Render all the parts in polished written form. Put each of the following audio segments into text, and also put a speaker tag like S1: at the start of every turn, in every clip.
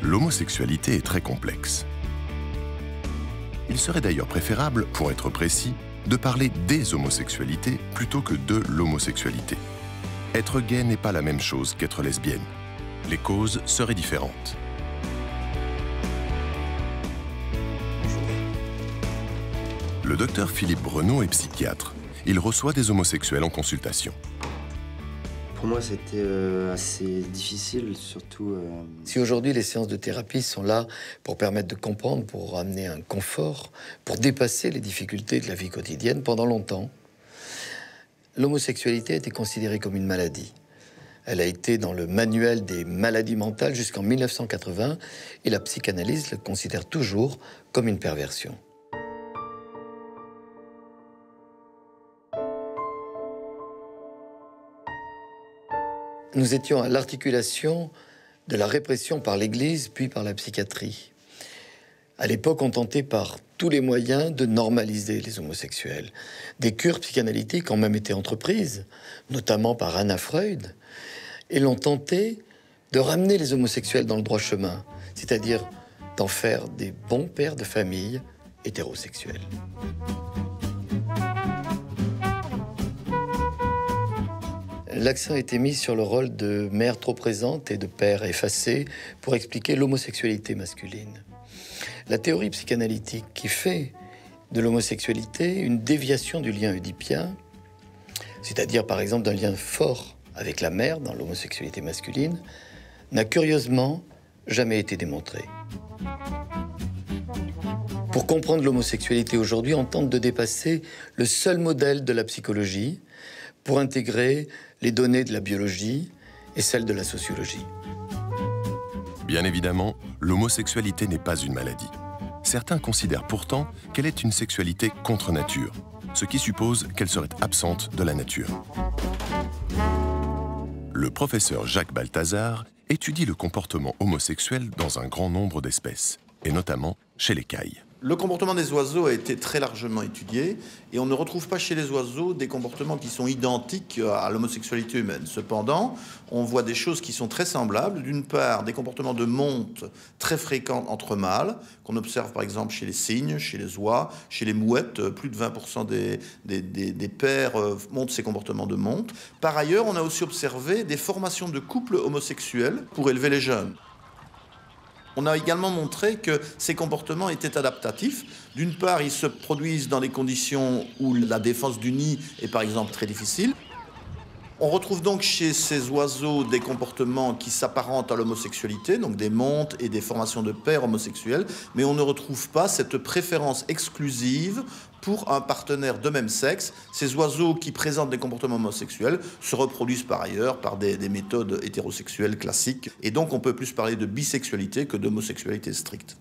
S1: L'homosexualité est très complexe. Il serait d'ailleurs préférable, pour être précis, de parler des homosexualités plutôt que de l'homosexualité. Être gay n'est pas la même chose qu'être lesbienne. Les causes seraient différentes. Le docteur Philippe Breneau est psychiatre. Il reçoit des homosexuels en consultation.
S2: Pour moi, c'était assez difficile, surtout...
S3: Si aujourd'hui, les séances de thérapie sont là pour permettre de comprendre, pour amener un confort, pour dépasser les difficultés de la vie quotidienne, pendant longtemps, l'homosexualité a été considérée comme une maladie. Elle a été dans le manuel des maladies mentales jusqu'en 1980, et la psychanalyse le considère toujours comme une perversion. Nous étions à l'articulation de la répression par l'Église, puis par la psychiatrie. À l'époque, on tentait par tous les moyens de normaliser les homosexuels. Des cures psychanalytiques ont même été entreprises, notamment par Anna Freud, et l'on tenté de ramener les homosexuels dans le droit chemin, c'est-à-dire d'en faire des bons pères de famille hétérosexuels. L'accent a été mis sur le rôle de mère trop présente et de père effacé pour expliquer l'homosexualité masculine. La théorie psychanalytique qui fait de l'homosexualité une déviation du lien oedipien, c'est-à-dire par exemple d'un lien fort avec la mère dans l'homosexualité masculine, n'a curieusement jamais été démontrée. Pour comprendre l'homosexualité aujourd'hui, on tente de dépasser le seul modèle de la psychologie pour intégrer les données de la biologie et celles de la sociologie.
S1: Bien évidemment, l'homosexualité n'est pas une maladie. Certains considèrent pourtant qu'elle est une sexualité contre nature, ce qui suppose qu'elle serait absente de la nature. Le professeur Jacques Balthazar étudie le comportement homosexuel dans un grand nombre d'espèces, et notamment chez les cailles.
S4: Le comportement des oiseaux a été très largement étudié et on ne retrouve pas chez les oiseaux des comportements qui sont identiques à l'homosexualité humaine. Cependant, on voit des choses qui sont très semblables. D'une part, des comportements de monte très fréquents entre mâles, qu'on observe par exemple chez les cygnes, chez les oies, chez les mouettes. Plus de 20% des pères montrent ces comportements de monte. Par ailleurs, on a aussi observé des formations de couples homosexuels pour élever les jeunes. On a également montré que ces comportements étaient adaptatifs. D'une part, ils se produisent dans des conditions où la défense du nid est par exemple très difficile. On retrouve donc chez ces oiseaux des comportements qui s'apparentent à l'homosexualité, donc des montes et des formations de paires homosexuels, mais on ne retrouve pas cette préférence exclusive pour un partenaire de même sexe. Ces oiseaux qui présentent des comportements homosexuels se reproduisent par ailleurs par des méthodes hétérosexuelles classiques, et donc on peut plus parler de bisexualité que d'homosexualité stricte.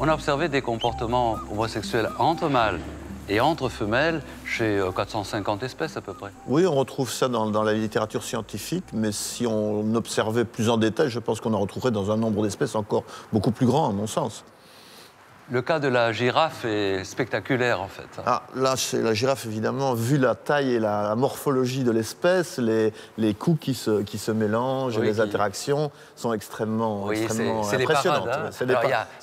S5: On a observé des comportements homosexuels entre mâles et entre femelles chez 450 espèces à peu près.
S4: Oui, on retrouve ça dans la littérature scientifique, mais si on observait plus en détail, je pense qu'on en retrouverait dans un nombre d'espèces encore beaucoup plus grand, à mon sens.
S5: Le cas de la girafe est spectaculaire, en fait.
S4: Ah, là, chez la girafe, évidemment, vu la taille et la morphologie de l'espèce, les coups qui se mélangent, oui, les interactions sont extrêmement,
S5: oui,
S4: impressionnantes.
S5: Les parades, hein.
S4: C'est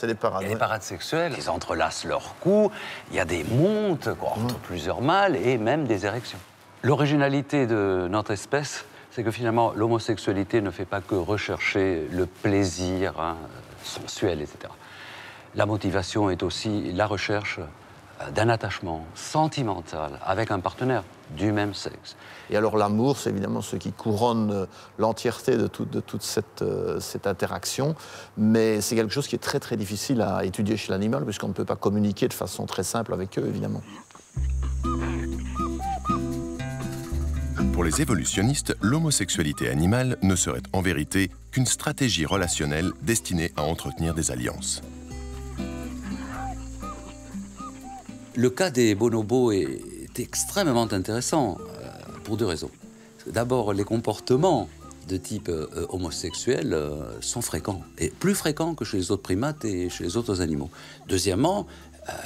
S4: des parades.
S5: Il y a des parades sexuelles, ils entrelacent leurs coups, il y a des montes quoi, entre plusieurs mâles et même des érections. L'originalité de notre espèce, c'est que finalement, l'homosexualité ne fait pas que rechercher le plaisir sensuel, etc. La motivation est aussi la recherche d'un attachement sentimental avec un partenaire du même sexe.
S4: Et alors l'amour, c'est évidemment ce qui couronne l'entièreté de toute cette interaction, mais c'est quelque chose qui est très très difficile à étudier chez l'animal, puisqu'on ne peut pas communiquer de façon très simple avec eux, évidemment.
S1: Pour les évolutionnistes, l'homosexualité animale ne serait en vérité qu'une stratégie relationnelle destinée à entretenir des alliances.
S5: Le cas des bonobos est extrêmement intéressant pour deux raisons. D'abord, les comportements de type homosexuel sont fréquents, et plus fréquents que chez les autres primates et chez les autres animaux. Deuxièmement,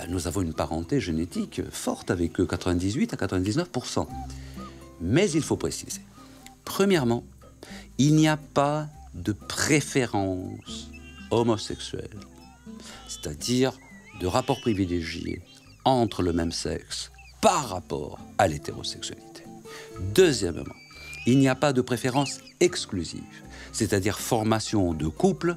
S5: nous avons une parenté génétique forte avec eux, 98 à 99%. Mais il faut préciser. Premièrement, il n'y a pas de préférence homosexuelle, c'est-à-dire de rapport privilégié entre le même sexe par rapport à l'hétérosexualité. Deuxièmement, il n'y a pas de préférence exclusive, c'est-à-dire formation de couple,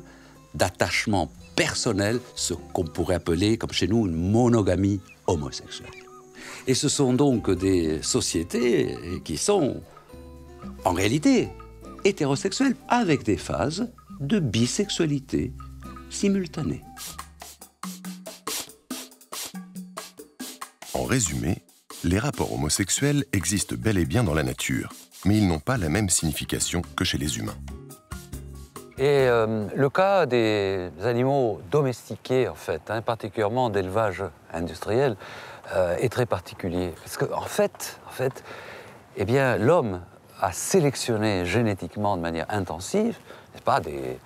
S5: d'attachement personnel, ce qu'on pourrait appeler, comme chez nous, une monogamie homosexuelle. Et ce sont donc des sociétés qui sont, en réalité, hétérosexuelles, avec des phases de bisexualité simultanée.
S1: En résumé, les rapports homosexuels existent bel et bien dans la nature, mais ils n'ont pas la même signification que chez les humains.
S5: Et le cas des animaux domestiqués, en fait, particulièrement d'élevage industriel, est très particulier. Parce qu'en fait, eh bien, l'homme a sélectionné génétiquement de manière intensive, n'est-ce pas, des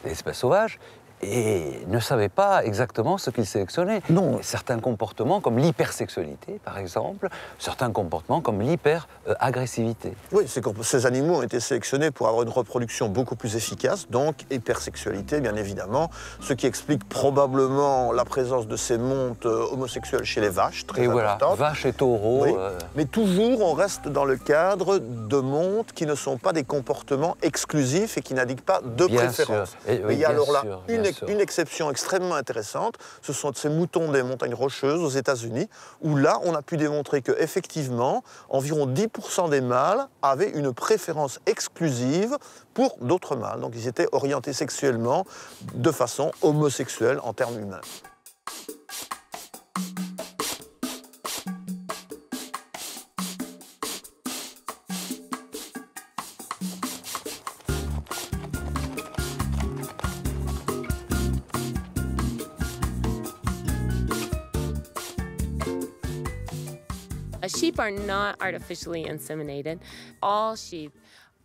S5: espèces sauvages, et ne savait pas exactement ce qu'il sélectionnait.
S6: Non.
S5: Certains comportements comme l'hypersexualité, par exemple, certains comportements comme l'hyperagressivité.
S6: Oui, ces animaux ont été sélectionnés pour avoir une reproduction beaucoup plus efficace, donc hypersexualité, bien évidemment, ce qui explique probablement la présence de ces montes homosexuelles chez les vaches, très importante.
S5: Voilà, vaches et taureaux.
S6: Oui. Mais toujours, on reste dans le cadre de montes qui ne sont pas des comportements exclusifs et qui n'indiquent pas de préférence.
S5: Mais
S6: il y a alors là une exception extrêmement intéressante, ce sont ces moutons des montagnes rocheuses aux États-Unis, où là, on a pu démontrer qu'effectivement, environ 10% des mâles avaient une préférence exclusive pour d'autres mâles. Donc ils étaient orientés sexuellement de façon homosexuelle en termes humains.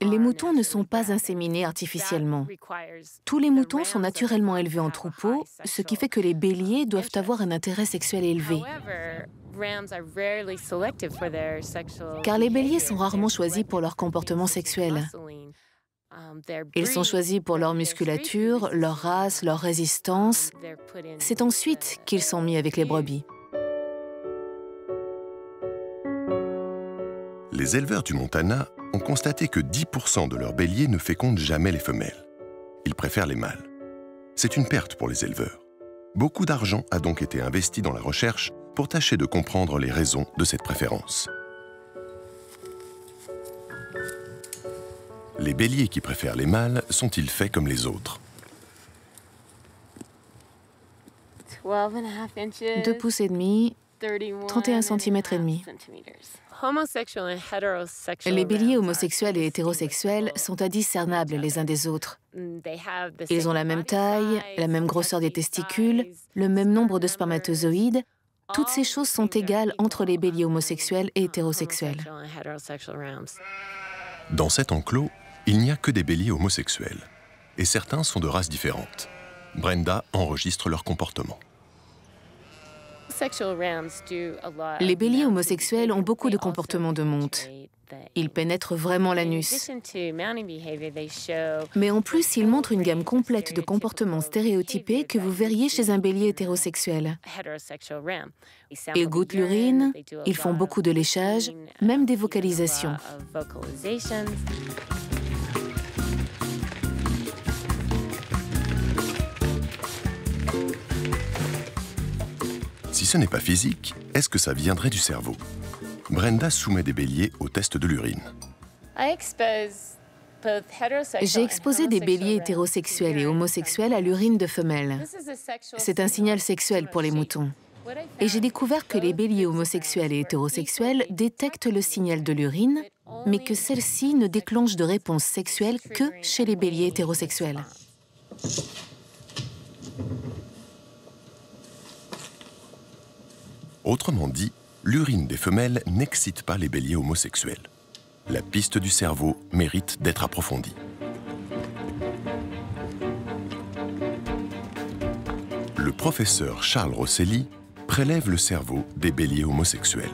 S7: Les moutons ne sont pas inséminés artificiellement. Tous les moutons sont naturellement élevés en troupeau, ce qui fait que les béliers doivent avoir un intérêt sexuel élevé. Car les béliers sont rarement choisis pour leur comportement sexuel. Ils sont choisis pour leur musculature, leur race, leur résistance. C'est ensuite qu'ils sont mis avec les brebis.
S1: Les éleveurs du Montana ont constaté que 10% de leurs béliers ne fécondent jamais les femelles. Ils préfèrent les mâles. C'est une perte pour les éleveurs. Beaucoup d'argent a donc été investi dans la recherche pour tâcher de comprendre les raisons de cette préférence. Les béliers qui préfèrent les mâles sont-ils faits comme les autres?
S7: 2 pouces et demi, 31 cm et demi. Les béliers homosexuels et hétérosexuels sont indiscernables les uns des autres. Ils ont la même taille, la même grosseur des testicules, le même nombre de spermatozoïdes. Toutes ces choses sont égales entre les béliers homosexuels et hétérosexuels.
S1: Dans cet enclos, il n'y a que des béliers homosexuels. Et certains sont de races différentes. Brenda enregistre leur comportement.
S7: Les béliers homosexuels ont beaucoup de comportements de monte. Ils pénètrent vraiment l'anus. Mais en plus, ils montrent une gamme complète de comportements stéréotypés que vous verriez chez un bélier hétérosexuel. Ils goûtent l'urine, ils font beaucoup de léchage, même des vocalisations.
S1: Si ce n'est pas physique, est-ce que ça viendrait du cerveau? Brenda soumet des béliers au test de l'urine.
S7: J'ai exposé des béliers hétérosexuels et homosexuels à l'urine de femelles. C'est un signal sexuel pour les moutons. Et j'ai découvert que les béliers homosexuels et hétérosexuels détectent le signal de l'urine, mais que celle-ci ne déclenche de réponse sexuelle que chez les béliers hétérosexuels.
S1: Autrement dit, l'urine des femelles n'excite pas les béliers homosexuels. La piste du cerveau mérite d'être approfondie. Le professeur Charles Rosselli prélève le cerveau des béliers homosexuels.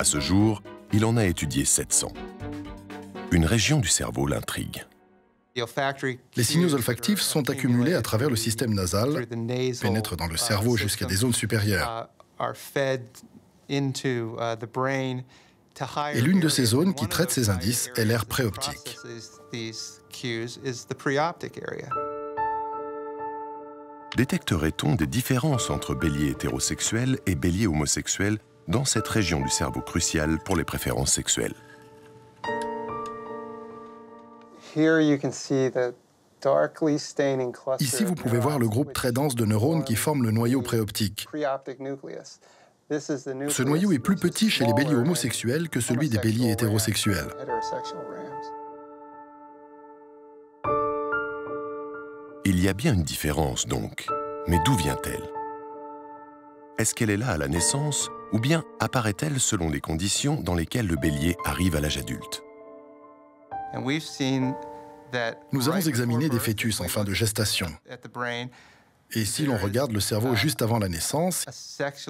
S1: À ce jour, il en a étudié 700. Une région du cerveau l'intrigue.
S8: Les signaux olfactifs sont accumulés à travers le système nasal, pénètrent dans le cerveau jusqu'à des zones supérieures. Et l'une de ces zones qui traite ces indices est l'aire préoptique.
S1: Détecterait-on des différences entre bélier hétérosexuel et bélier homosexuel dans cette région du cerveau cruciale pour les préférences sexuelles?
S8: Ici, vous pouvez voir le groupe très dense de neurones qui forment le noyau préoptique. Ce noyau est plus petit chez les béliers homosexuels que celui des béliers hétérosexuels.
S1: Il y a bien une différence donc, mais d'où vient-elle? Est-ce qu'elle est là à la naissance ou bien apparaît-elle selon les conditions dans lesquelles le bélier arrive à l'âge adulte?
S8: Nous avons examiné des fœtus en fin de gestation. Et si l'on regarde le cerveau juste avant la naissance,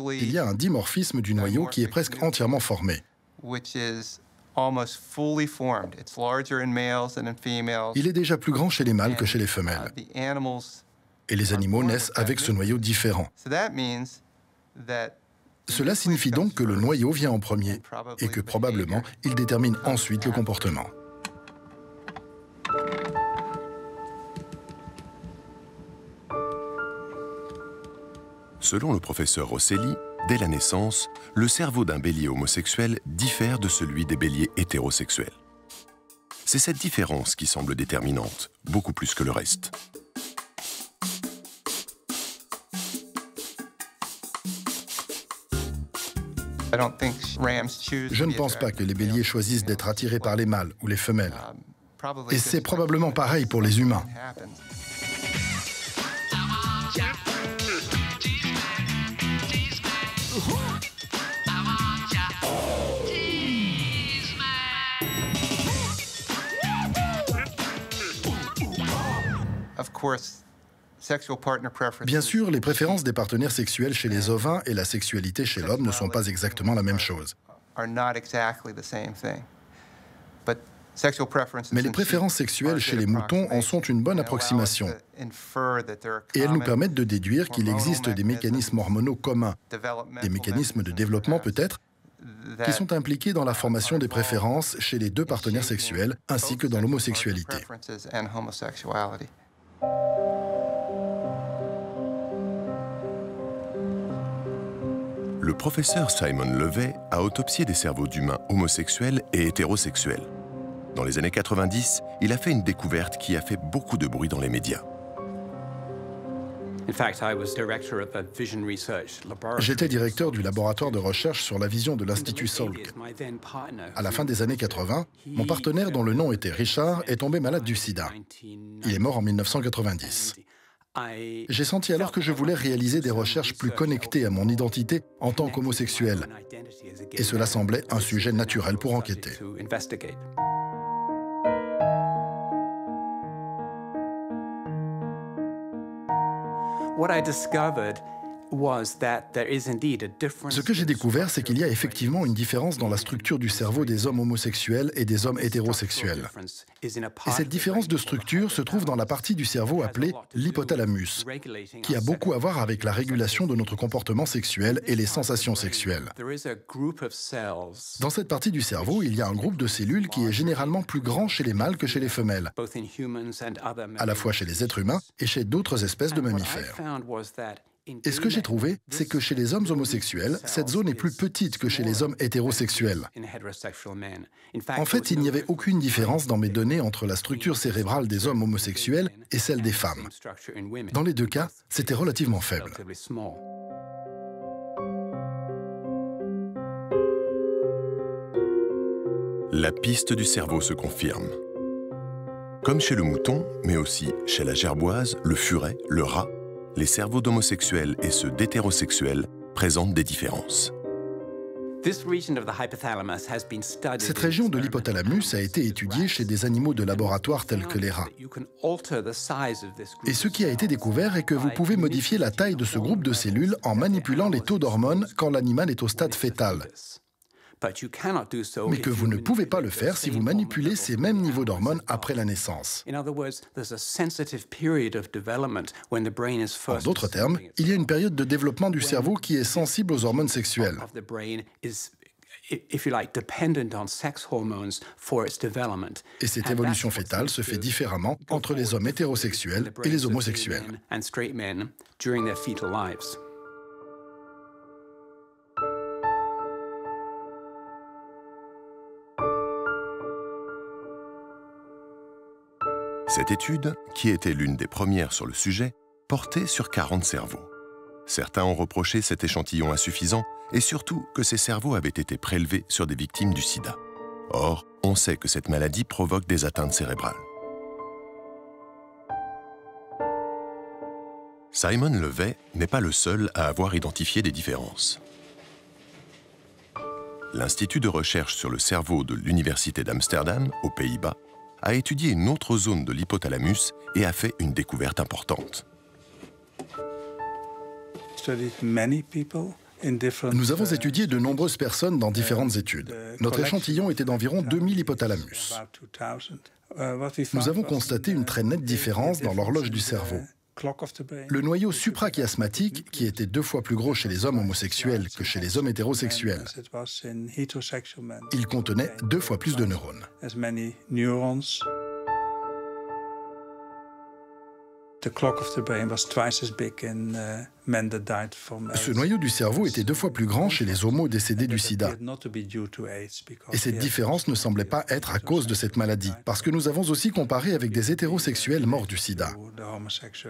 S8: il y a un dimorphisme du noyau qui est presque entièrement formé. Il est déjà plus grand chez les mâles que chez les femelles. Et les animaux naissent avec ce noyau différent. Cela signifie donc que le noyau vient en premier et que probablement il détermine ensuite le comportement.
S1: Selon le professeur Rosselli, dès la naissance, le cerveau d'un bélier homosexuel diffère de celui des béliers hétérosexuels. C'est cette différence qui semble déterminante, beaucoup plus que le reste.
S8: Je ne pense pas que les béliers choisissent d'être attirés par les mâles ou les femelles. Et c'est probablement pareil pour les humains. Bien sûr, les préférences des partenaires sexuels chez les ovins et la sexualité chez l'homme ne sont pas exactement la même chose. Mais les préférences sexuelles chez les moutons en sont une bonne approximation. Et elles nous permettent de déduire qu'il existe des mécanismes hormonaux communs, des mécanismes de développement peut-être, qui sont impliqués dans la formation des préférences chez les deux partenaires sexuels, ainsi que dans l'homosexualité.
S1: Le professeur Simon Levey a autopsié des cerveaux d'humains homosexuels et hétérosexuels. Dans les années 90, il a fait une découverte qui a fait beaucoup de bruit dans les médias.
S8: J'étais directeur du laboratoire de recherche sur la vision de l'Institut Salk. À la fin des années 80, mon partenaire, dont le nom était Richard, est tombé malade du sida. Il est mort en 1990. J'ai senti alors que je voulais réaliser des recherches plus connectées à mon identité en tant qu'homosexuel. Et cela semblait un sujet naturel pour enquêter. Ce que j'ai découvert, c'est qu'il y a effectivement une différence dans la structure du cerveau des hommes homosexuels et des hommes hétérosexuels. Et cette différence de structure se trouve dans la partie du cerveau appelée l'hypothalamus, qui a beaucoup à voir avec la régulation de notre comportement sexuel et les sensations sexuelles. Dans cette partie du cerveau, il y a un groupe de cellules qui est généralement plus grand chez les mâles que chez les femelles, à la fois chez les êtres humains et chez d'autres espèces de mammifères. Et ce que j'ai trouvé, c'est que chez les hommes homosexuels, cette zone est plus petite que chez les hommes hétérosexuels. En fait, il n'y avait aucune différence dans mes données entre la structure cérébrale des hommes homosexuels et celle des femmes. Dans les deux cas, c'était relativement faible.
S1: La piste du cerveau se confirme. Comme chez le mouton, mais aussi chez la gerboise, le furet, le rat, les cerveaux d'homosexuels et ceux d'hétérosexuels présentent des différences.
S8: Cette région de l'hypothalamus a été étudiée chez des animaux de laboratoire tels que les rats. Et ce qui a été découvert est que vous pouvez modifier la taille de ce groupe de cellules en manipulant les taux d'hormones quand l'animal est au stade fœtal. mais que vous ne pouvez pas le faire si vous manipulez ces mêmes niveaux d'hormones après la naissance. En d'autres termes, il y a une période de développement du cerveau qui est sensible aux hormones sexuelles. Et cette évolution fétale se fait différemment entre les hommes hétérosexuels et les homosexuels.
S1: Cette étude, qui était l'une des premières sur le sujet, portait sur 40 cerveaux. Certains ont reproché cet échantillon insuffisant et surtout que ces cerveaux avaient été prélevés sur des victimes du sida. Or, on sait que cette maladie provoque des atteintes cérébrales. Simon Levey n'est pas le seul à avoir identifié des différences. L'Institut de recherche sur le cerveau de l'Université d'Amsterdam, aux Pays-Bas, a étudié une autre zone de l'hypothalamus et a fait une découverte importante.
S8: Nous avons étudié de nombreuses personnes dans différentes études. Notre échantillon était d'environ 2000 hypothalamus. Nous avons constaté une très nette différence dans l'horloge du cerveau. Le noyau suprachiasmatique, qui était 2 fois plus gros chez les hommes homosexuels que chez les hommes hétérosexuels, il contenait 2 fois plus de neurones. Ce noyau du cerveau était 2 fois plus grand chez les homos décédés du sida. Et cette différence ne semblait pas être à cause de cette maladie, parce que nous avons aussi comparé avec des hétérosexuels morts du sida.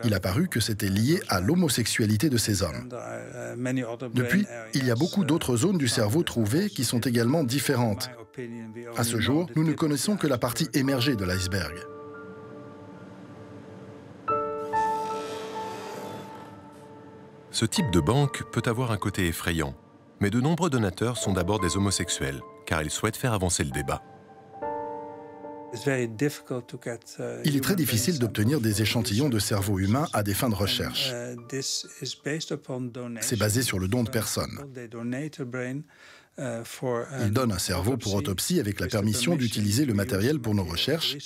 S8: Il a paru que c'était lié à l'homosexualité de ces hommes. Depuis, il y a beaucoup d'autres zones du cerveau trouvées qui sont également différentes. À ce jour, nous ne connaissons que la partie émergée de l'iceberg.
S1: Ce type de banque peut avoir un côté effrayant, mais de nombreux donateurs sont d'abord des homosexuels, car ils souhaitent faire avancer le débat.
S8: Il est très difficile d'obtenir des échantillons de cerveau humain à des fins de recherche. C'est basé sur le don de personnes. Ils donnent un cerveau pour autopsie avec la permission d'utiliser le matériel pour nos recherches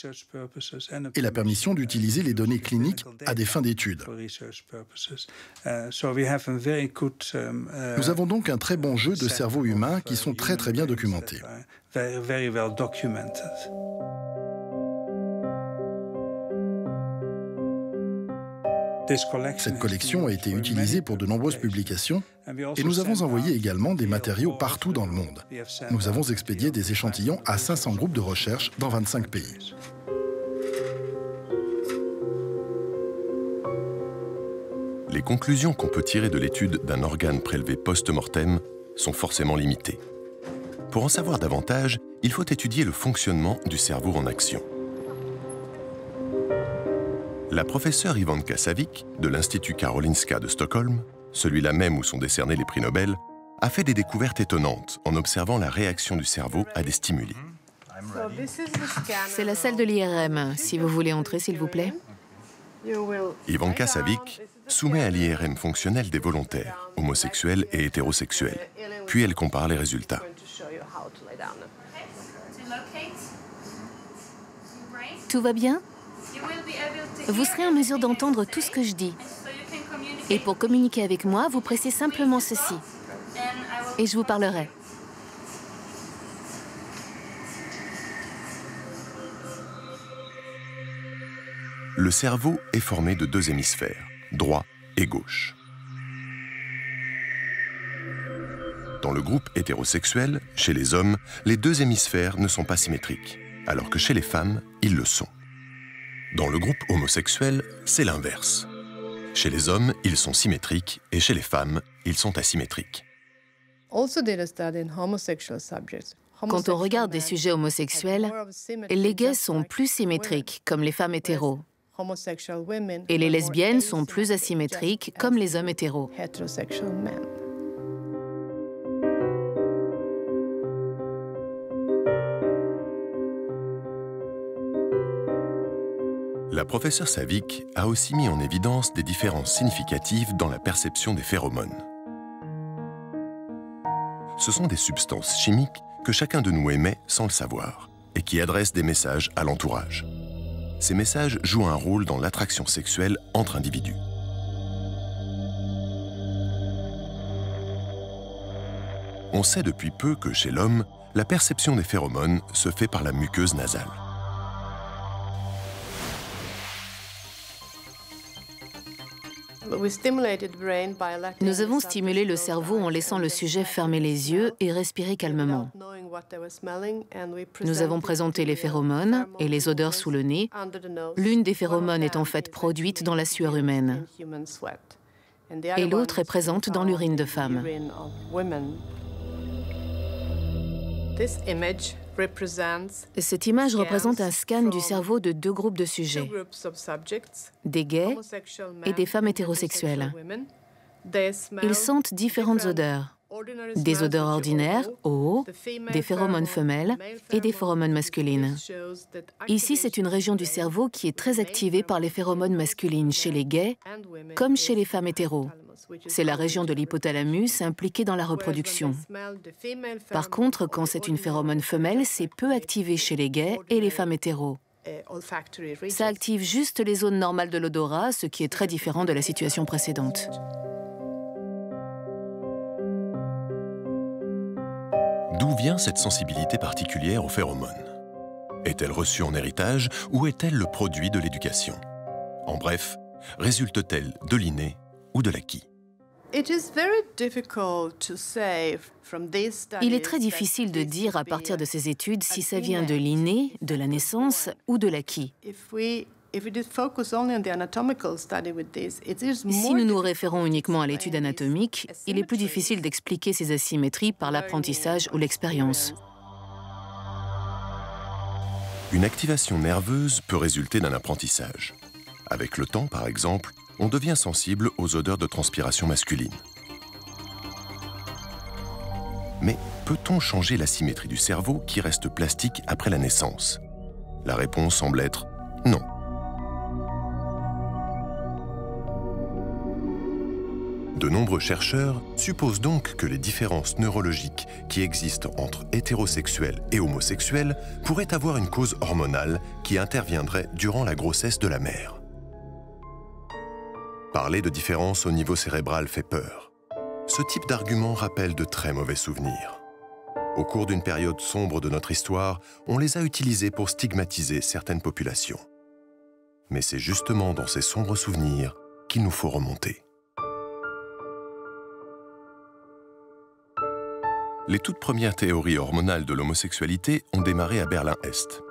S8: et la permission d'utiliser les données cliniques à des fins d'études. Nous avons donc un très bon jeu de cerveaux humains qui sont très bien documentés. Cette collection a été utilisée pour de nombreuses publications et nous avons envoyé également des matériaux partout dans le monde. Nous avons expédié des échantillons à 500 groupes de recherche dans 25 pays.
S1: Les conclusions qu'on peut tirer de l'étude d'un organe prélevé post-mortem sont forcément limitées. Pour en savoir davantage, il faut étudier le fonctionnement du cerveau en action. La professeure Ivanka Savic, de l'Institut Karolinska de Stockholm, celui-là même où sont décernés les prix Nobel, a fait des découvertes étonnantes en observant la réaction du cerveau à des stimuli.
S7: C'est la salle de l'IRM. Si vous voulez entrer, s'il vous plaît.
S1: Ivanka Savic soumet à l'IRM fonctionnel des volontaires, homosexuels et hétérosexuels. Puis elle compare les résultats.
S7: Tout va bien ? Vous serez en mesure d'entendre tout ce que je dis. Et pour communiquer avec moi, vous pressez simplement ceci. Et je vous parlerai.
S1: Le cerveau est formé de 2 hémisphères, droit et gauche. Dans le groupe hétérosexuel, chez les hommes, les 2 hémisphères ne sont pas symétriques, alors que chez les femmes, ils le sont. Dans le groupe homosexuel, c'est l'inverse. Chez les hommes, ils sont symétriques et chez les femmes, ils sont asymétriques.
S7: Quand on regarde des sujets homosexuels, les gays sont plus symétriques, comme les femmes hétéros. Et les lesbiennes sont plus asymétriques, comme les hommes hétéros.
S1: La professeure Savic a aussi mis en évidence des différences significatives dans la perception des phéromones. Ce sont des substances chimiques que chacun de nous émet sans le savoir et qui adresse des messages à l'entourage. Ces messages jouent un rôle dans l'attraction sexuelle entre individus. On sait depuis peu que chez l'homme, la perception des phéromones se fait par la muqueuse nasale.
S7: Nous avons stimulé le cerveau en laissant le sujet fermer les yeux et respirer calmement. Nous avons présenté les phéromones et les odeurs sous le nez. L'une des phéromones est en fait produite dans la sueur humaine et l'autre est présente dans l'urine de femmes. Cette image représente un scan du cerveau de deux groupes de sujets, des gays et des femmes hétérosexuelles. Ils sentent différentes odeurs, des odeurs ordinaires, O, des phéromones femelles et des phéromones masculines. Ici, c'est une région du cerveau qui est très activée par les phéromones masculines chez les gays comme chez les femmes hétéros. C'est la région de l'hypothalamus impliquée dans la reproduction. Par contre, quand c'est une phéromone femelle, c'est peu activé chez les gays et les femmes hétéros. Ça active juste les zones normales de l'odorat, ce qui est très différent de la situation précédente.
S1: D'où vient cette sensibilité particulière aux phéromones? Est-elle reçue en héritage ou est-elle le produit de l'éducation? En bref, résulte-t-elle de l'inné ou de l'acquis?
S7: Il est très difficile de dire à partir de ces études si ça vient de l'inné, de la naissance ou de l'acquis. Si nous nous référons uniquement à l'étude anatomique, il est plus difficile d'expliquer ces asymétries par l'apprentissage ou l'expérience.
S1: Une activation nerveuse peut résulter d'un apprentissage. Avec le temps, par exemple, on devient sensible aux odeurs de transpiration masculine. Mais peut-on changer la symétrie du cerveau qui reste plastique après la naissance? La réponse semble être non. De nombreux chercheurs supposent donc que les différences neurologiques qui existent entre hétérosexuels et homosexuels pourraient avoir une cause hormonale qui interviendrait durant la grossesse de la mère. Parler de différences au niveau cérébral fait peur. Ce type d'argument rappelle de très mauvais souvenirs. Au cours d'une période sombre de notre histoire, on les a utilisés pour stigmatiser certaines populations. Mais c'est justement dans ces sombres souvenirs qu'il nous faut remonter. Les toutes premières théories hormonales de l'homosexualité ont démarré à Berlin-Est.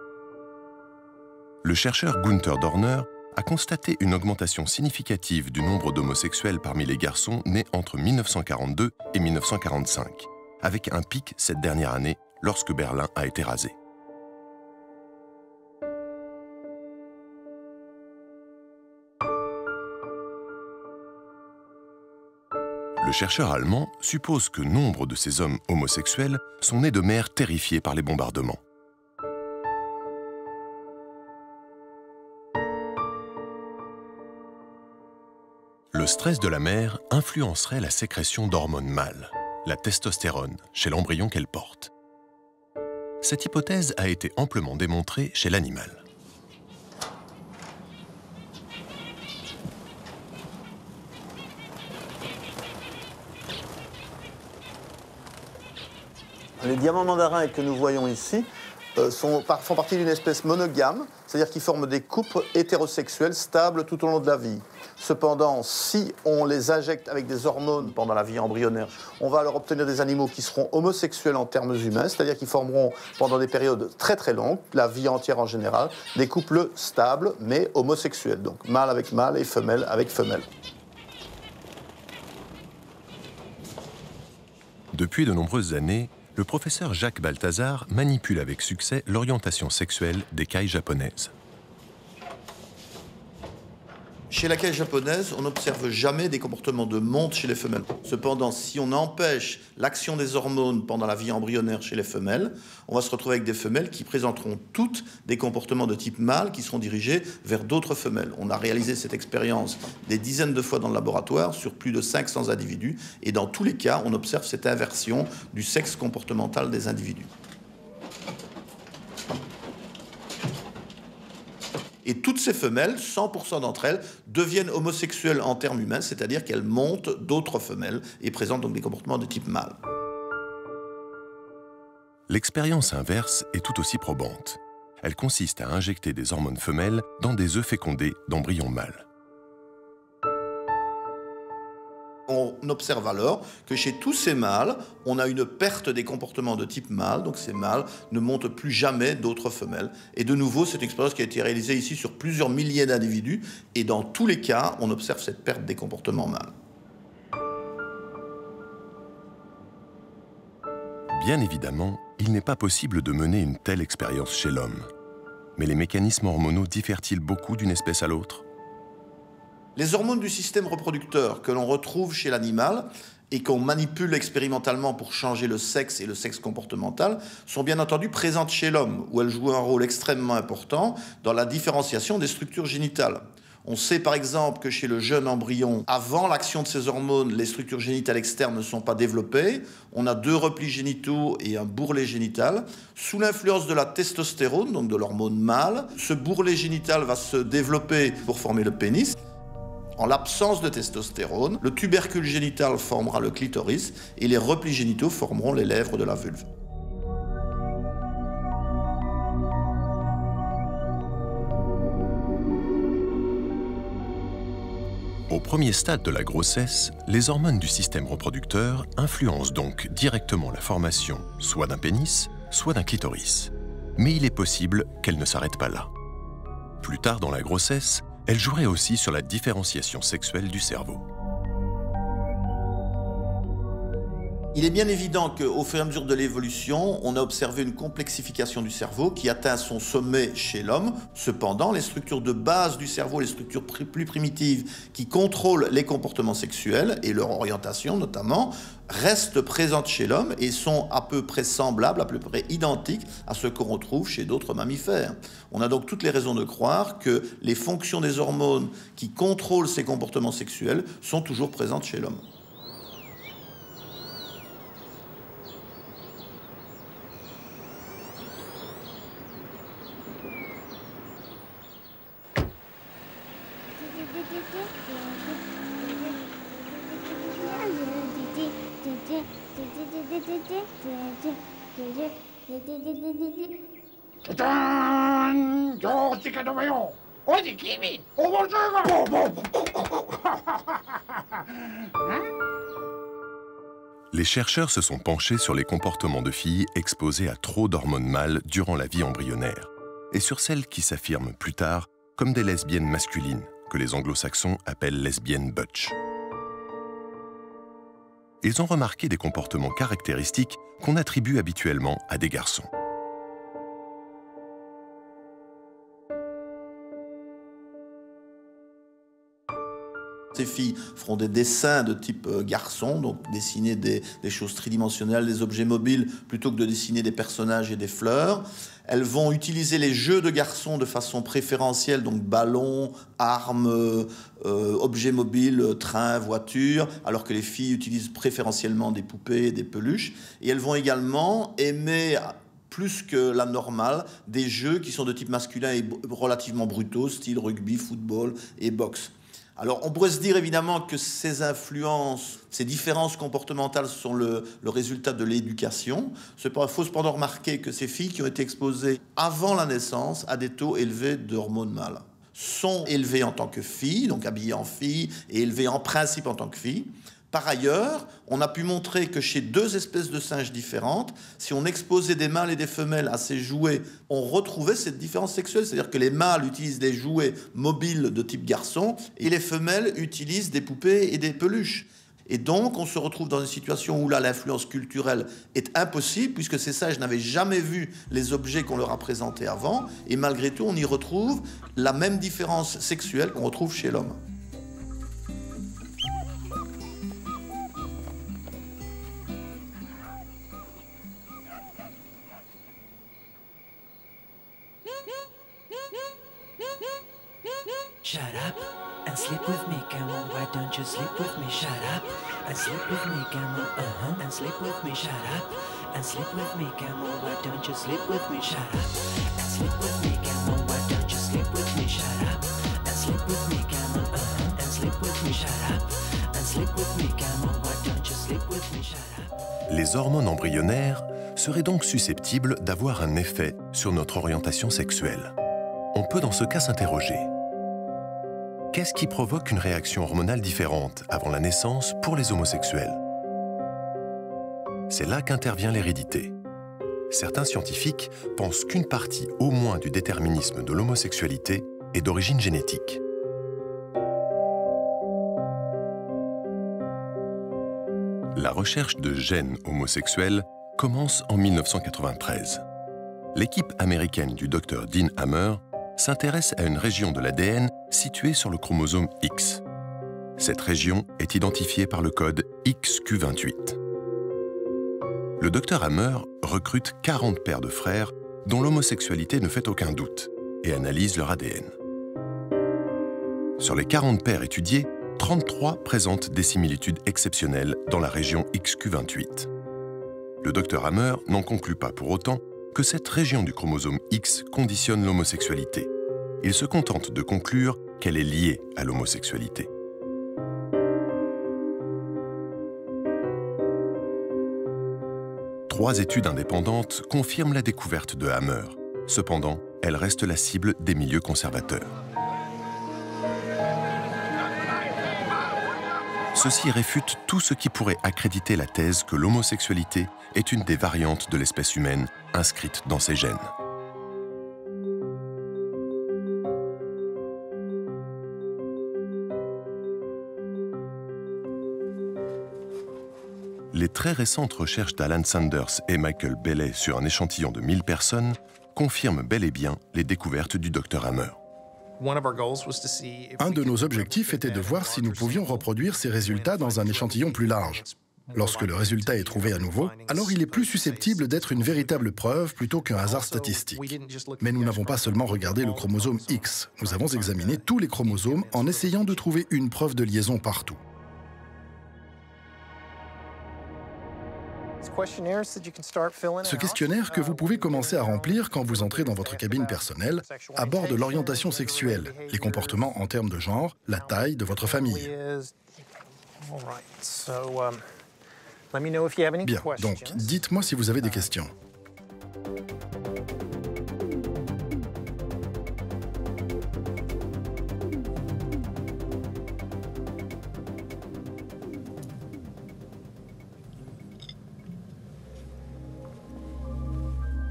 S1: Le chercheur Gunther Dorner a constaté une augmentation significative du nombre d'homosexuels parmi les garçons nés entre 1942 et 1945, avec un pic cette dernière année lorsque Berlin a été rasé. Le chercheur allemand suppose que nombre de ces hommes homosexuels sont nés de mères terrifiées par les bombardements. Le stress de la mère influencerait la sécrétion d'hormones mâles, la testostérone, chez l'embryon qu'elle porte. Cette hypothèse a été amplement démontrée chez l'animal.
S6: Les diamants mandarins que nous voyons ici font partie d'une espèce monogame, c'est-à-dire qu'ils forment des couples hétérosexuels stables tout au long de la vie. Cependant, si on les injecte avec des hormones pendant la vie embryonnaire, on va alors obtenir des animaux qui seront homosexuels en termes humains, c'est-à-dire qu'ils formeront pendant des périodes très très longues, la vie entière en général, des couples stables mais homosexuels, donc mâle avec mâle et femelle avec femelle.
S1: Depuis de nombreuses années, le professeur Jacques Balthazar manipule avec succès l'orientation sexuelle des cailles japonaises.
S4: Chez la caille japonaise, on n'observe jamais des comportements de monte chez les femelles. Cependant, si on empêche l'action des hormones pendant la vie embryonnaire chez les femelles, on va se retrouver avec des femelles qui présenteront toutes des comportements de type mâle qui seront dirigés vers d'autres femelles. On a réalisé cette expérience des dizaines de fois dans le laboratoire sur plus de 500 individus et dans tous les cas, on observe cette inversion du sexe comportemental des individus. Et toutes ces femelles, 100% d'entre elles, deviennent homosexuelles en termes humains, c'est-à-dire qu'elles montent d'autres femelles et présentent donc des comportements de type mâle.
S1: L'expérience inverse est tout aussi probante. Elle consiste à injecter des hormones femelles dans des œufs fécondés d'embryons mâles.
S4: On observe alors que chez tous ces mâles, on a une perte des comportements de type mâle, donc ces mâles ne montent plus jamais d'autres femelles. Et de nouveau, c'est une expérience qui a été réalisée ici sur plusieurs milliers d'individus, et dans tous les cas, on observe cette perte des comportements mâles.
S1: Bien évidemment, il n'est pas possible de mener une telle expérience chez l'homme. Mais les mécanismes hormonaux diffèrent-ils beaucoup d'une espèce à l'autre ?
S4: Les hormones du système reproducteur que l'on retrouve chez l'animal et qu'on manipule expérimentalement pour changer le sexe et le sexe comportemental sont bien entendu présentes chez l'homme, où elles jouent un rôle extrêmement important dans la différenciation des structures génitales. On sait par exemple que chez le jeune embryon, avant l'action de ces hormones, les structures génitales externes ne sont pas développées. On a 2 replis génitaux et un bourrelet génital. Sous l'influence de la testostérone, donc de l'hormone mâle, ce bourrelet génital va se développer pour former le pénis. En l'absence de testostérone, le tubercule génital formera le clitoris et les replis génitaux formeront les lèvres de la vulve.
S1: Au premier stade de la grossesse, les hormones du système reproducteur influencent donc directement la formation soit d'un pénis, soit d'un clitoris. Mais il est possible qu'elles ne s'arrêtent pas là. Plus tard dans la grossesse, elle jouerait aussi sur la différenciation sexuelle du cerveau.
S4: Il est bien évident qu'au fur et à mesure de l'évolution, on a observé une complexification du cerveau qui atteint son sommet chez l'homme. Cependant, les structures de base du cerveau, les structures plus primitives qui contrôlent les comportements sexuels et leur orientation notamment, restent présentes chez l'homme et sont à peu près semblables, à peu près identiques à ce qu'on retrouve chez d'autres mammifères. On a donc toutes les raisons de croire que les fonctions des hormones qui contrôlent ces comportements sexuels sont toujours présentes chez l'homme.
S1: Les chercheurs se sont penchés sur les comportements de filles exposées à trop d'hormones mâles durant la vie embryonnaire et sur celles qui s'affirment plus tard comme des lesbiennes masculines, que les anglo-saxons appellent lesbiennes butch. Ils ont remarqué des comportements caractéristiques qu'on attribue habituellement à des garçons.
S4: Ces filles feront des dessins de type garçon, donc dessiner des choses tridimensionnelles, des objets mobiles, plutôt que de dessiner des personnages et des fleurs. Elles vont utiliser les jeux de garçons de façon préférentielle, donc ballons, armes, objets mobiles, trains, voitures, alors que les filles utilisent préférentiellement des poupées et des peluches. Et elles vont également aimer, plus que la normale, des jeux qui sont de type masculin et relativement brutaux, style rugby, football et boxe. Alors, on pourrait se dire évidemment que ces influences, ces différences comportementales sont le résultat de l'éducation. Il faut cependant remarquer que ces filles qui ont été exposées avant la naissance à des taux élevés d'hormones mâles sont élevées en tant que filles, donc habillées en filles et élevées en principe en tant que filles. Par ailleurs, on a pu montrer que chez 2 espèces de singes différentes, si on exposait des mâles et des femelles à ces jouets, on retrouvait cette différence sexuelle. C'est-à-dire que les mâles utilisent des jouets mobiles de type garçon et les femelles utilisent des poupées et des peluches. Et donc, on se retrouve dans une situation où là, l'influence culturelle est impossible, puisque ces singes n'avaient jamais vu les objets qu'on leur a présentés avant. Et malgré tout, on y retrouve la même différence sexuelle qu'on retrouve chez l'homme.
S9: Shut up and sleep with me, come on, why don't you sleep with me? Shut up and sleep with me, come on, and sleep with me. Shut up and sleep with me, come on, why don't you sleep with me? Shut up and sleep with me, come on, why don't you sleep with me?
S1: Les hormones embryonnaires seraient donc susceptibles d'avoir un effet sur notre orientation sexuelle. On peut dans ce cas s'interroger. Qu'est-ce qui provoque une réaction hormonale différente avant la naissance pour les homosexuels? C'est là qu'intervient l'hérédité. Certains scientifiques pensent qu'une partie au moins du déterminisme de l'homosexualité est d'origine génétique. La recherche de gènes homosexuels commence en 1993. L'équipe américaine du docteur Dean Hammer s'intéresse à une région de l'ADN située sur le chromosome X. Cette région est identifiée par le code XQ28. Le docteur Hammer recrute 40 paires de frères dont l'homosexualité ne fait aucun doute et analyse leur ADN. Sur les 40 paires étudiées, 33 présentent des similitudes exceptionnelles dans la région XQ28. Le docteur Hammer n'en conclut pas pour autant que cette région du chromosome X conditionne l'homosexualité. Il se contente de conclure qu'elle est liée à l'homosexualité. Trois études indépendantes confirment la découverte de Hammer. Cependant, elle reste la cible des milieux conservateurs. Ceci réfute tout ce qui pourrait accréditer la thèse que l'homosexualité est une des variantes de l'espèce humaine inscrite dans ses gènes. Les très récentes recherches d'Alan Sanders et Michael Bailey sur un échantillon de 1000 personnes confirment bel et bien les découvertes du Dr Hammer.
S8: Un de nos objectifs était de voir si nous pouvions reproduire ces résultats dans un échantillon plus large. Lorsque le résultat est trouvé à nouveau, alors il est plus susceptible d'être une véritable preuve plutôt qu'un hasard statistique. Mais nous n'avons pas seulement regardé le chromosome X, nous avons examiné tous les chromosomes en essayant de trouver une preuve de liaison partout. Ce questionnaire que vous pouvez commencer à remplir quand vous entrez dans votre cabine personnelle aborde l'orientation sexuelle, les comportements en termes de genre, la taille de votre famille. Bien, donc dites-moi si vous avez des questions.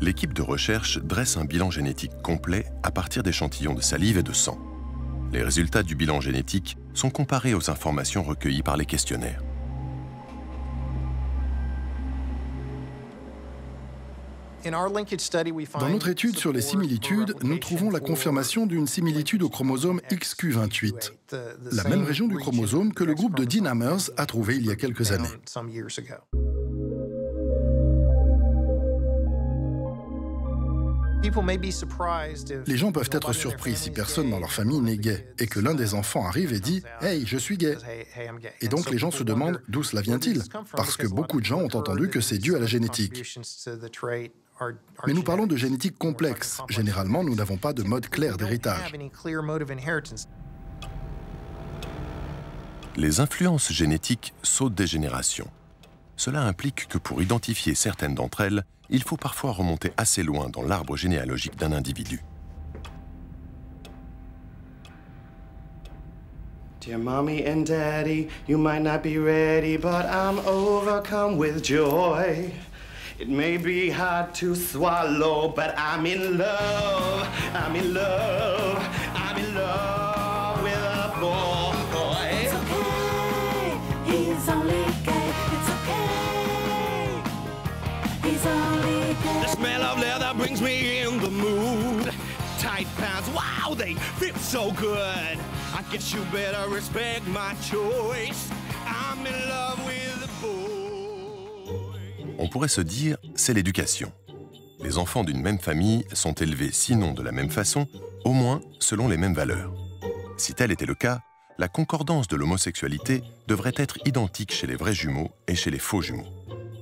S1: L'équipe de recherche dresse un bilan génétique complet à partir d'échantillons de salive et de sang. Les résultats du bilan génétique sont comparés aux informations recueillies par les questionnaires.
S8: Dans notre étude sur les similitudes, nous trouvons la confirmation d'une similitude au chromosome XQ28, la même région du chromosome que le groupe de Dean Hammers a trouvé il y a quelques années. Les gens peuvent être surpris si personne dans leur famille n'est gay et que l'un des enfants arrive et dit « Hey, je suis gay ». Et donc les gens se demandent d'où cela vient-il, parce que beaucoup de gens ont entendu que c'est dû à la génétique. Mais nous parlons de génétique complexe. Généralement, nous n'avons pas de mode clair d'héritage.
S1: Les influences génétiques sautent des générations. Cela implique que pour identifier certaines d'entre elles, il faut parfois remonter assez loin dans l'arbre généalogique d'un individu.
S10: Dear mommy and daddy, you might not be ready, but I'm overcome with joy. It may be hard to swallow, but I'm in love, I'm in love, I'm in love with a boy. It's okay, he's only gay, it's okay, he's only gay. The smell of leather brings me in the mood. Tight pants, wow, they fit so good. I guess you better respect my choice. I'm in love with a boy.
S1: On pourrait se dire, c'est l'éducation. Les enfants d'une même famille sont élevés sinon de la même façon, au moins selon les mêmes valeurs. Si tel était le cas, la concordance de l'homosexualité devrait être identique chez les vrais jumeaux et chez les faux jumeaux.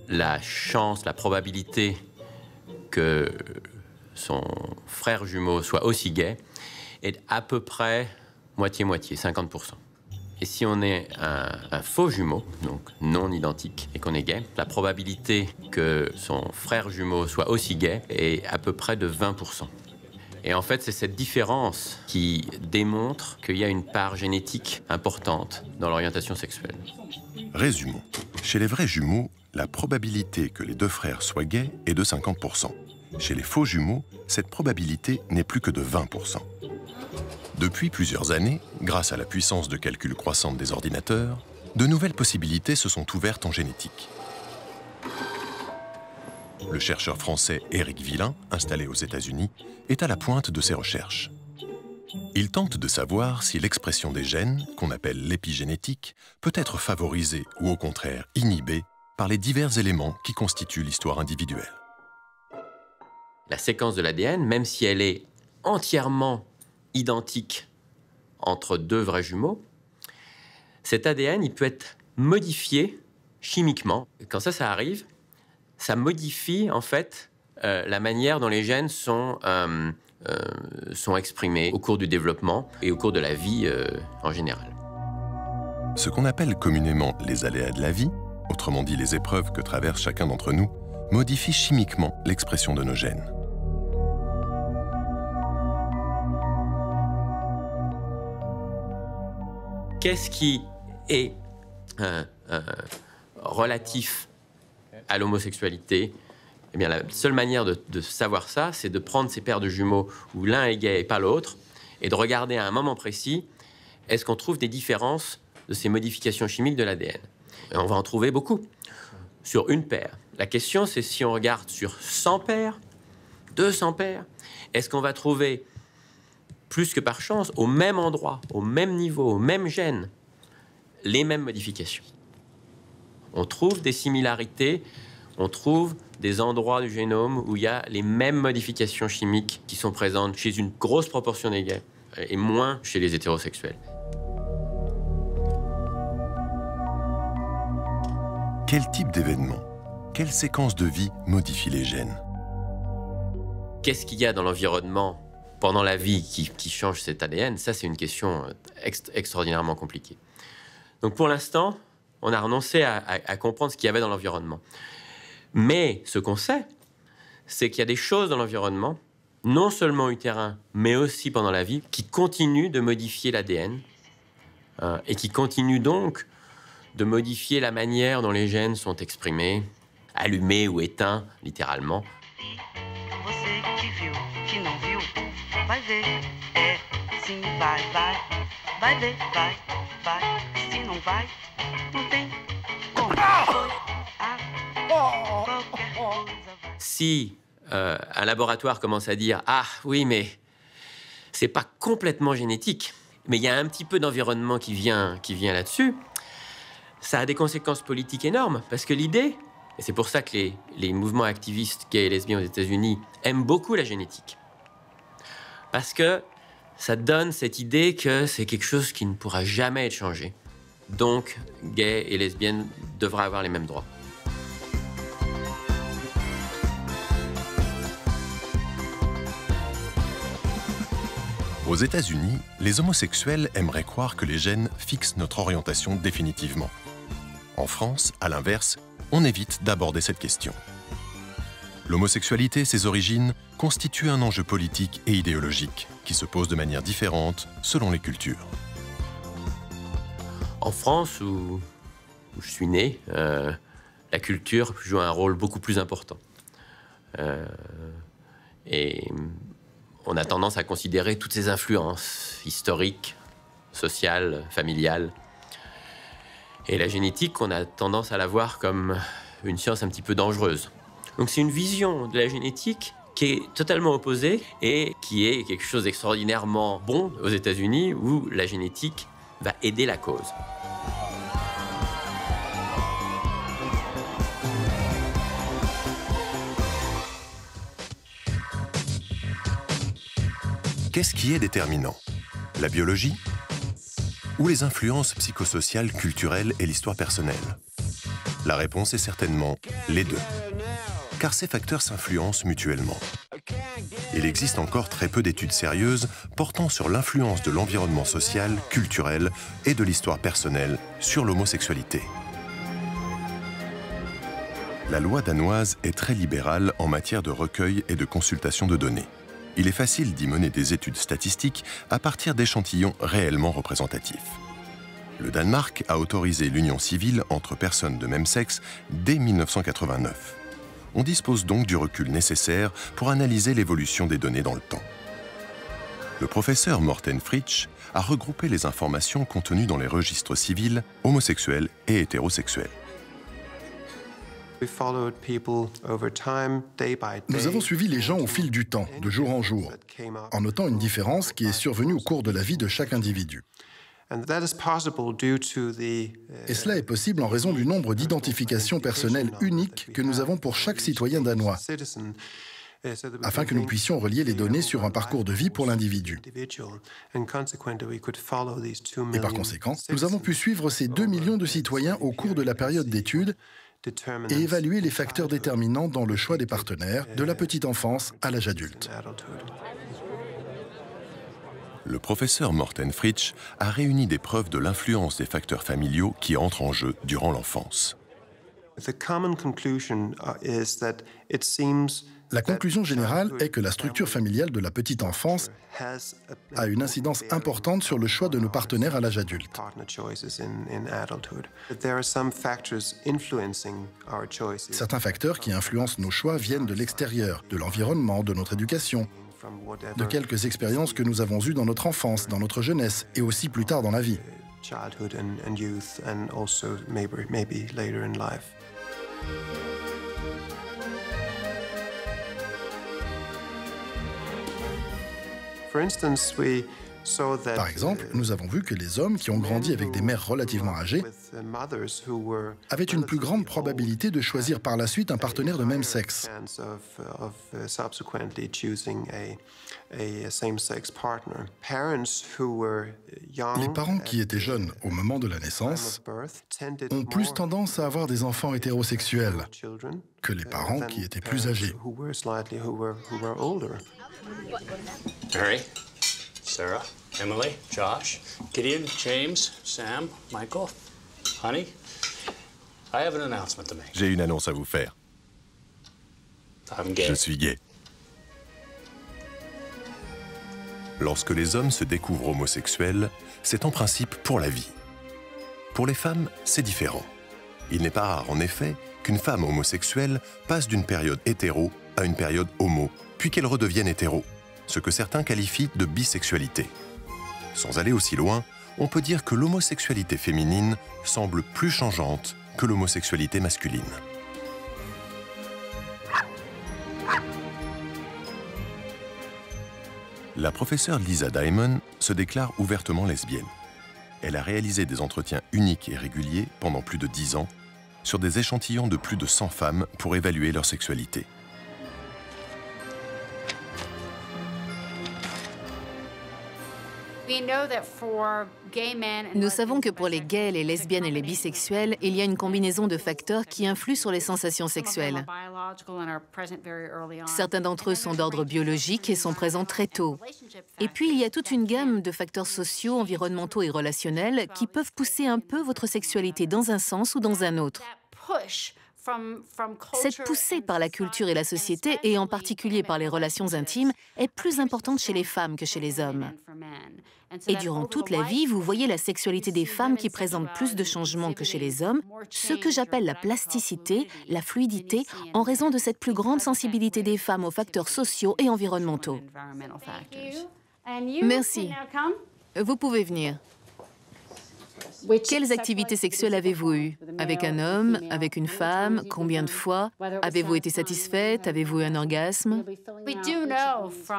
S11: La chance, la probabilité que son frère jumeau soit aussi gay est à peu près moitié-moitié, 50%. Et si on est un faux jumeau, donc non identique, et qu'on est gay, la probabilité que son frère jumeau soit aussi gay est à peu près de 20%. Et en fait, c'est cette différence qui démontre qu'il y a une part génétique importante dans l'orientation sexuelle.
S1: Résumons. Chez les vrais jumeaux, la probabilité que les deux frères soient gays est de 50%. Chez les faux jumeaux, cette probabilité n'est plus que de 20%. Depuis plusieurs années, grâce à la puissance de calcul croissante des ordinateurs, de nouvelles possibilités se sont ouvertes en génétique. Le chercheur français Éric Villain, installé aux États-Unis, est à la pointe de ses recherches. Il tente de savoir si l'expression des gènes, qu'on appelle l'épigénétique, peut être favorisée ou au contraire inhibée par les divers éléments qui constituent l'histoire individuelle.
S11: La séquence de l'ADN, même si elle est entièrement identique entre deux vrais jumeaux, cet ADN, il peut être modifié chimiquement. Quand ça arrive, ça modifie en fait la manière dont les gènes sont exprimés au cours du développement et au cours de la vie en général.
S1: Ce qu'on appelle communément les aléas de la vie, autrement dit les épreuves que traverse chacun d'entre nous, modifient chimiquement l'expression de nos gènes.
S11: Qu'est-ce qui est relatif à l'homosexualité? Eh bien, la seule manière de savoir ça, c'est de prendre ces paires de jumeaux où l'un est gay et pas l'autre, et de regarder à un moment précis, est-ce qu'on trouve des différences de ces modifications chimiques de l'ADN? Et on va en trouver beaucoup, sur une paire. La question, c'est si on regarde sur 100 paires, 200 paires, est-ce qu'on va trouver, plus que par chance, au même endroit, au même niveau, au même gène, les mêmes modifications? On trouve des similarités, on trouve des endroits du génome où il y a les mêmes modifications chimiques qui sont présentes chez une grosse proportion des gays et moins chez les hétérosexuels.
S1: Quel type d'événement, quelle séquence de vie modifie les gènes?
S11: Qu'est-ce qu'il y a dans l'environnement pendant la vie qui change cet ADN? Ça, c'est une question extraordinairement compliquée. Donc pour l'instant, on a renoncé à comprendre ce qu'il y avait dans l'environnement. Mais ce qu'on sait, c'est qu'il y a des choses dans l'environnement, non seulement utérin, mais aussi pendant la vie, qui continuent de modifier l'ADN et qui continuent donc de modifier la manière dont les gènes sont exprimés, allumés ou éteints, littéralement. Si un laboratoire commence à dire « Ah oui, mais c'est pas complètement génétique, mais il y a un petit peu d'environnement qui vient là-dessus », ça a des conséquences politiques énormes, parce que l'idée, et c'est pour ça que les mouvements activistes gays et lesbiens aux États-Unis aiment beaucoup la génétique, parce que ça donne cette idée que c'est quelque chose qui ne pourra jamais être changé. Donc, gays et lesbiennes devraient avoir les mêmes droits.
S1: Aux États-Unis, les homosexuels aimeraient croire que les gènes fixent notre orientation définitivement. En France, à l'inverse, on évite d'aborder cette question. L'homosexualité et ses origines constituent un enjeu politique et idéologique qui se pose de manière différente selon les cultures.
S11: En France, où je suis né, la culture joue un rôle beaucoup plus important. Et on a tendance à considérer toutes ces influences historiques, sociales, familiales. Et la génétique, on a tendance à la voir comme une science un petit peu dangereuse. Donc c'est une vision de la génétique qui est totalement opposée et qui est quelque chose d'extraordinairement bon aux États-Unis, où la génétique va aider la cause.
S1: Qu'est-ce qui est déterminant? La biologie? Ou les influences psychosociales, culturelles et l'histoire personnelle? La réponse est certainement les deux, car ces facteurs s'influencent mutuellement. Il existe encore très peu d'études sérieuses portant sur l'influence de l'environnement social, culturel et de l'histoire personnelle sur l'homosexualité. La loi danoise est très libérale en matière de recueil et de consultation de données. Il est facile d'y mener des études statistiques à partir d'échantillons réellement représentatifs. Le Danemark a autorisé l'union civile entre personnes de même sexe dès 1989. On dispose donc du recul nécessaire pour analyser l'évolution des données dans le temps. Le professeur Morten Fritsch a regroupé les informations contenues dans les registres civils, homosexuels et hétérosexuels.
S8: Nous avons suivi les gens au fil du temps, de jour en jour, en notant une différence qui est survenue au cours de la vie de chaque individu. Et cela est possible en raison du nombre d'identifications personnelles uniques que nous avons pour chaque citoyen danois, afin que nous puissions relier les données sur un parcours de vie pour l'individu. Et par conséquent, nous avons pu suivre ces 2 millions de citoyens au cours de la période d'études et évaluer les facteurs déterminants dans le choix des partenaires, de la petite enfance à l'âge adulte.
S1: Le professeur Morten Fritsch a réuni des preuves de l'influence des facteurs familiaux qui entrent en jeu durant l'enfance.
S8: La conclusion générale est que la structure familiale de la petite enfance a une incidence importante sur le choix de nos partenaires à l'âge adulte. Certains facteurs qui influencent nos choix viennent de l'extérieur, de l'environnement, de notre éducation, de quelques expériences que nous avons eues dans notre enfance, dans notre jeunesse et aussi plus tard dans la vie. Par exemple, nous avons vu que les hommes qui ont grandi avec des mères relativement âgées avaient une plus grande probabilité de choisir par la suite un partenaire de même sexe. Les parents qui étaient jeunes au moment de la naissance ont plus tendance à avoir des enfants hétérosexuels que les parents qui étaient plus âgés.
S12: Mary, Sarah, Emily, Josh, Gideon, James, Sam, Michael, honey, I have an announcement to make.
S1: J'ai une annonce à vous faire.
S12: I'm gay.
S1: Je suis gay. Lorsque les hommes se découvrent homosexuels, c'est en principe pour la vie. Pour les femmes, c'est différent. Il n'est pas rare, en effet, qu'une femme homosexuelle passe d'une période hétéro à une période homo, puis qu'elle redevienne hétéro, ce que certains qualifient de bisexualité. Sans aller aussi loin, on peut dire que l'homosexualité féminine semble plus changeante que l'homosexualité masculine. La professeure Lisa Diamond se déclare ouvertement lesbienne. Elle a réalisé des entretiens uniques et réguliers pendant plus de 10 ans sur des échantillons de plus de 100 femmes pour évaluer leur sexualité.
S7: Nous savons que pour les gays, les lesbiennes et les bisexuels, il y a une combinaison de facteurs qui influent sur les sensations sexuelles. Certains d'entre eux sont d'ordre biologique et sont présents très tôt. Et puis, il y a toute une gamme de facteurs sociaux, environnementaux et relationnels qui peuvent pousser un peu votre sexualité dans un sens ou dans un autre. Cette poussée par la culture et la société, et en particulier par les relations intimes, est plus importante chez les femmes que chez les hommes. Et durant toute la vie, vous voyez la sexualité des femmes qui présente plus de changements que chez les hommes, ce que j'appelle la plasticité, la fluidité, en raison de cette plus grande sensibilité des femmes aux facteurs sociaux et environnementaux. Merci. Vous pouvez venir. Quelles activités sexuelles avez-vous eues? Avec un homme? Avec une femme? Combien de fois? Avez-vous été satisfaite? Avez-vous eu un orgasme?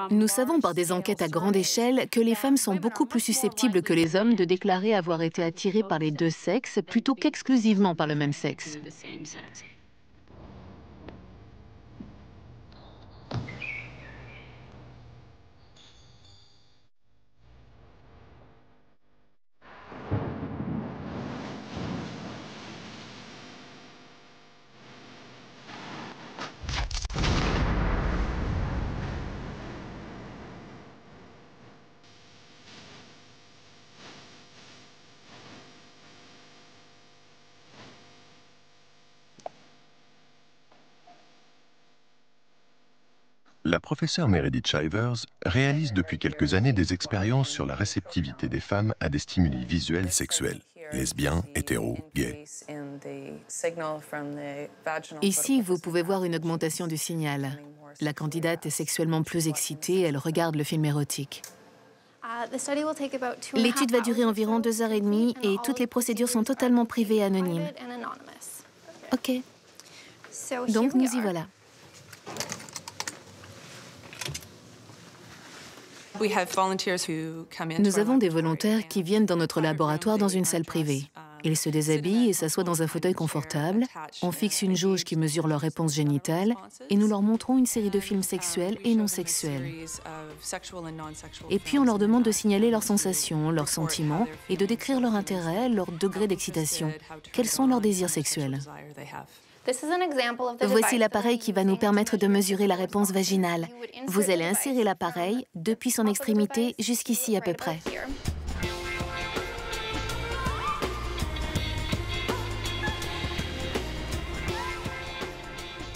S7: Nous savons par des enquêtes à grande échelle que les femmes sont beaucoup plus susceptibles que les hommes de déclarer avoir été attirées par les deux sexes plutôt qu'exclusivement par le même sexe.
S1: La professeure Meredith Shivers réalise depuis quelques années des expériences sur la réceptivité des femmes à des stimuli visuels sexuels, lesbiens, hétéros, gays.
S7: Ici, vous pouvez voir une augmentation du signal. La candidate est sexuellement plus excitée, elle regarde le film érotique. L'étude va durer environ 2h30 et toutes les procédures sont totalement privées et anonymes. OK. Donc, nous y voilà. Nous avons des volontaires qui viennent dans notre laboratoire dans une salle privée. Ils se déshabillent et s'assoient dans un fauteuil confortable. On fixe une jauge qui mesure leur réponse génitale et nous leur montrons une série de films sexuels et non sexuels. Et puis on leur demande de signaler leurs sensations, leurs sentiments et de décrire leur intérêt, leur degré d'excitation. Quels sont leurs désirs sexuels? Voici l'appareil qui va nous permettre de mesurer la réponse vaginale. Vous allez insérer l'appareil depuis son extrémité jusqu'ici à peu près.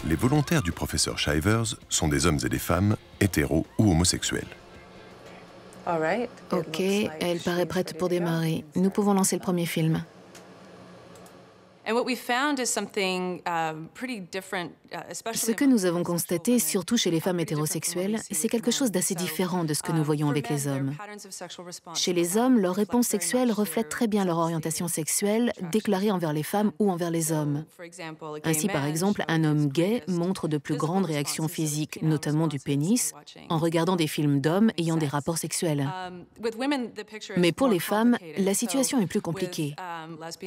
S1: Les volontaires du professeur Shivers sont des hommes et des femmes, hétéros ou homosexuels.
S7: OK, elle paraît prête pour démarrer. Nous pouvons lancer le premier film. Ce que nous avons constaté, surtout chez les femmes hétérosexuelles, c'est quelque chose d'assez différent de ce que nous voyons avec les hommes. Chez les hommes, leur réponse sexuelle reflète très bien leur orientation sexuelle, déclarée envers les femmes ou envers les hommes. Ainsi, par exemple, un homme gay montre de plus grandes réactions physiques, notamment du pénis, en regardant des films d'hommes ayant des rapports sexuels. Mais pour les femmes, la situation est plus compliquée.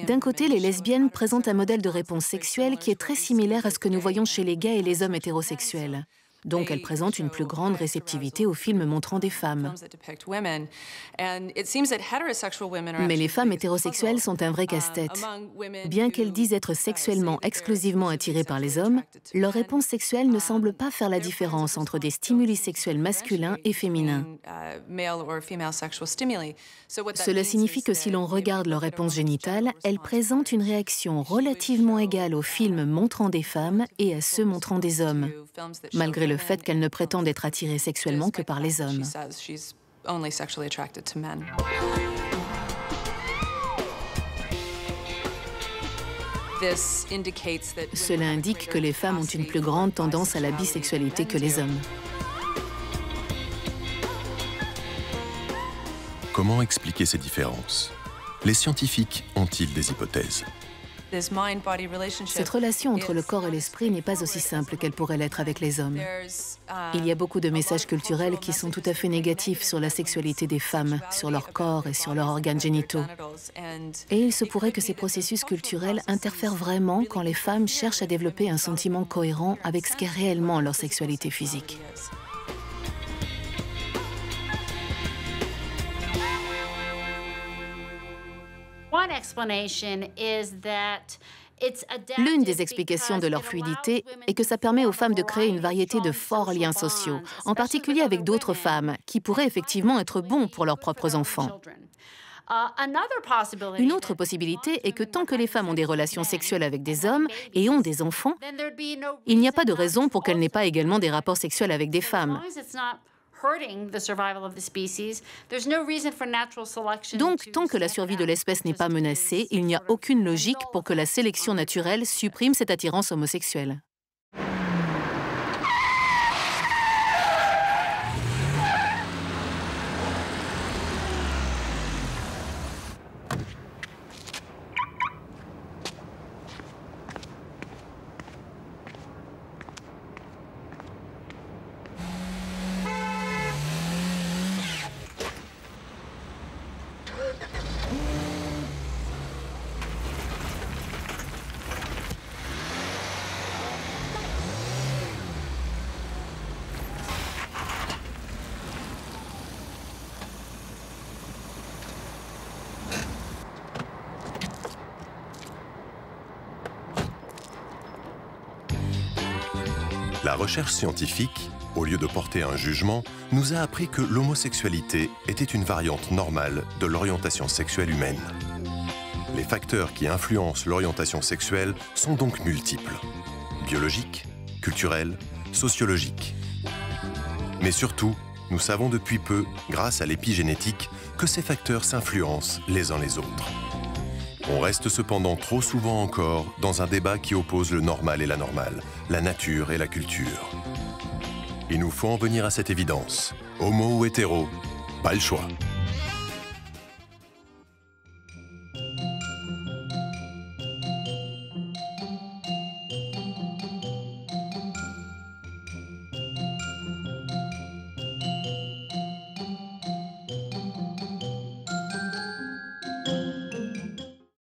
S7: D'un côté, les lesbiennes présentent un modèle de réponse sexuelle qui est très similaire à ce que nous voyons chez les gays et les hommes hétérosexuels. Donc, elles présentent une plus grande réceptivité aux films montrant des femmes. Mais les femmes hétérosexuelles sont un vrai casse-tête. Bien qu'elles disent être sexuellement exclusivement attirées par les hommes, leur réponse sexuelle ne semble pas faire la différence entre des stimuli sexuels masculins et féminins. Cela signifie que si l'on regarde leur réponse génitale, elles présentent une réaction relativement égale aux films montrant des femmes et à ceux montrant des hommes, malgré le fait qu'elle ne prétende être attirée sexuellement que par les hommes. Cela indique que les femmes ont une plus grande tendance à la bisexualité que les hommes.
S1: Comment expliquer ces différences? Les scientifiques ont-ils des hypothèses?
S7: Cette relation entre le corps et l'esprit n'est pas aussi simple qu'elle pourrait l'être avec les hommes. Il y a beaucoup de messages culturels qui sont tout à fait négatifs sur la sexualité des femmes, sur leur corps et sur leurs organes génitaux. Et il se pourrait que ces processus culturels interfèrent vraiment quand les femmes cherchent à développer un sentiment cohérent avec ce qu'est réellement leur sexualité physique. L'une des explications de leur fluidité est que ça permet aux femmes de créer une variété de forts liens sociaux, en particulier avec d'autres femmes, qui pourraient effectivement être bons pour leurs propres enfants. Une autre possibilité est que tant que les femmes ont des relations sexuelles avec des hommes et ont des enfants, il n'y a pas de raison pour qu'elles n'aient pas également des rapports sexuels avec des femmes. Donc, tant que la survie de l'espèce n'est pas menacée, il n'y a aucune logique pour que la sélection naturelle supprime cette attirance homosexuelle.
S1: La recherche scientifique, au lieu de porter un jugement, nous a appris que l'homosexualité était une variante normale de l'orientation sexuelle humaine. Les facteurs qui influencent l'orientation sexuelle sont donc multiples. Biologiques, culturels, sociologiques. Mais surtout, nous savons depuis peu, grâce à l'épigénétique, que ces facteurs s'influencent les uns les autres. On reste cependant trop souvent encore dans un débat qui oppose le normal et l'anormal, la nature et la culture. Il nous faut en venir à cette évidence. Homo ou hétéro, pas le choix.